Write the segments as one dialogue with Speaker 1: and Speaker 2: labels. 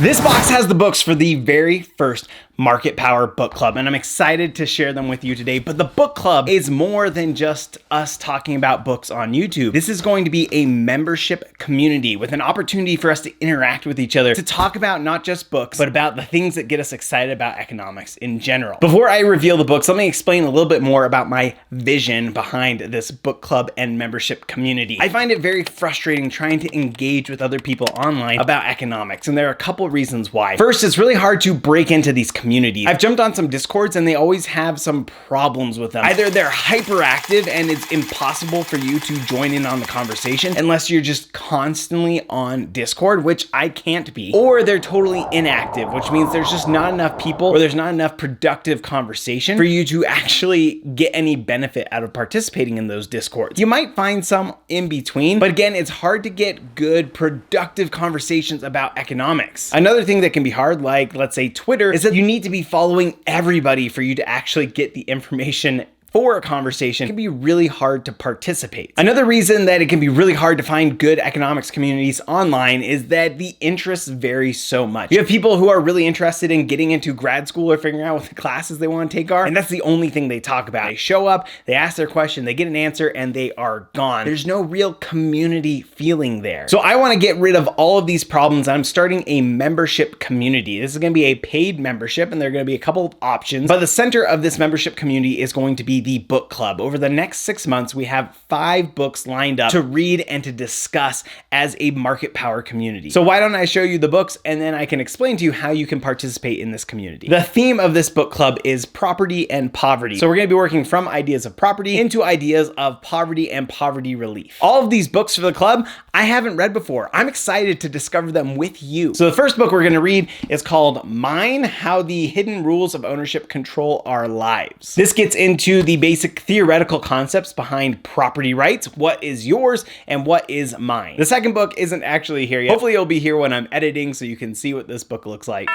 Speaker 1: This box has the books for the very first Market Power Book Club, and I'm excited to share them with you today. But the book club is more than just us talking about books on YouTube. This is going to be a membership community with an opportunity for us to interact with each other, to talk about not just books, but about the things that get us excited about economics in general. Before I reveal the books, let me explain a little bit more about my vision behind this book club and membership community. I find it very frustrating trying to engage with other people online about economics, and there are a couple reasons why. First, it's really hard to break into these communities. I've jumped on some Discords and they always have some problems with them. Either they're hyperactive and it's impossible for you to join in on the conversation unless you're just constantly on Discord, which I can't be, or they're totally inactive, which means there's just not enough people or there's not enough productive conversation for you to actually get any benefit out of participating in those Discords. You might find some in between, but again, it's hard to get good, productive conversations about economics. Another thing that can be hard, like let's say Twitter, is that you need to be following everybody for you to actually get the information for a conversation. It can be really hard to participate. Another reason that it can be really hard to find good economics communities online is that the interests vary so much. You have people who are really interested in getting into grad school or figuring out what the classes they want to take are, and that's the only thing they talk about. They show up, they ask their question, they get an answer, and they are gone. There's no real community feeling there. So I want to get rid of all of these problems. I'm starting a membership community. This is going to be a paid membership, and there are going to be a couple of options, but the center of this membership community is going to be the book club. Over the next 6 months, we have 5 books lined up to read and to discuss as a Market Power community. So why don't I show you the books and then I can explain to you how you can participate in this community. The theme of this book club is property and poverty. So we're going to be working from ideas of property into ideas of poverty and poverty relief. All of these books for the club, I haven't read before. I'm excited to discover them with you. So the first book we're going to read is called Mine: How the Hidden Rules of Ownership Control Our Lives. This gets into the basic theoretical concepts behind property rights, what is yours and what is mine. The second book isn't actually here yet. Hopefully it'll be here when I'm editing so you can see what this book looks like.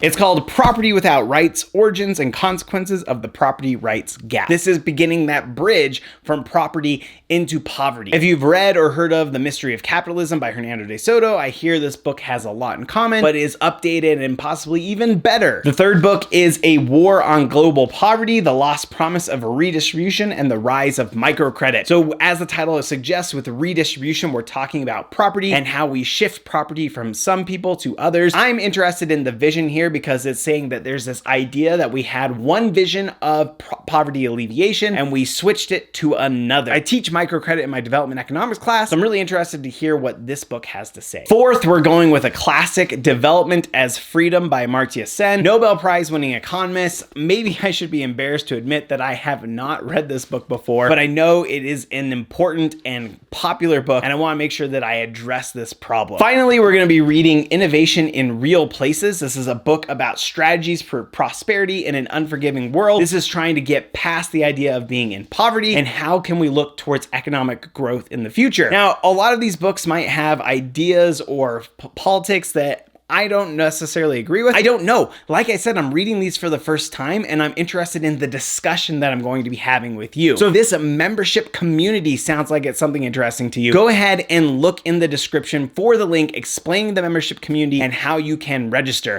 Speaker 1: It's called Property Without Rights: Origins and Consequences of the Property Rights Gap. This is beginning that bridge from property into poverty. If you've read or heard of The Mystery of Capitalism by Hernando de Soto, I hear this book has a lot in common, but is updated and possibly even better. The third book is A War on Global Poverty: The Lost Promise of Redistribution and the Rise of Microcredit. So as the title suggests, with redistribution, we're talking about property and how we shift property from some people to others. I'm interested in the vision here because it's saying that there's this idea that we had one vision of poverty alleviation and we switched it to another. I teach microcredit in my development economics class, so I'm really interested to hear what this book has to say. Fourth, we're going with a classic, Development as Freedom by Amartya Sen, Nobel Prize winning economist. Maybe I should be embarrassed to admit that I have not read this book before, but I know it is an important and popular book, and I want to make sure that I address this problem. Finally, we're going to be reading Innovation in Real Places. This is a book about strategies for prosperity in an unforgiving world. This is trying to get past the idea of being in poverty and how can we look towards economic growth in the future. Now, a lot of these books might have ideas or politics that I don't necessarily agree with. I don't know. Like I said, I'm reading these for the first time and I'm interested in the discussion that I'm going to be having with you. So if this membership community sounds like it's something interesting to you, go ahead and look in the description for the link explaining the membership community and how you can register.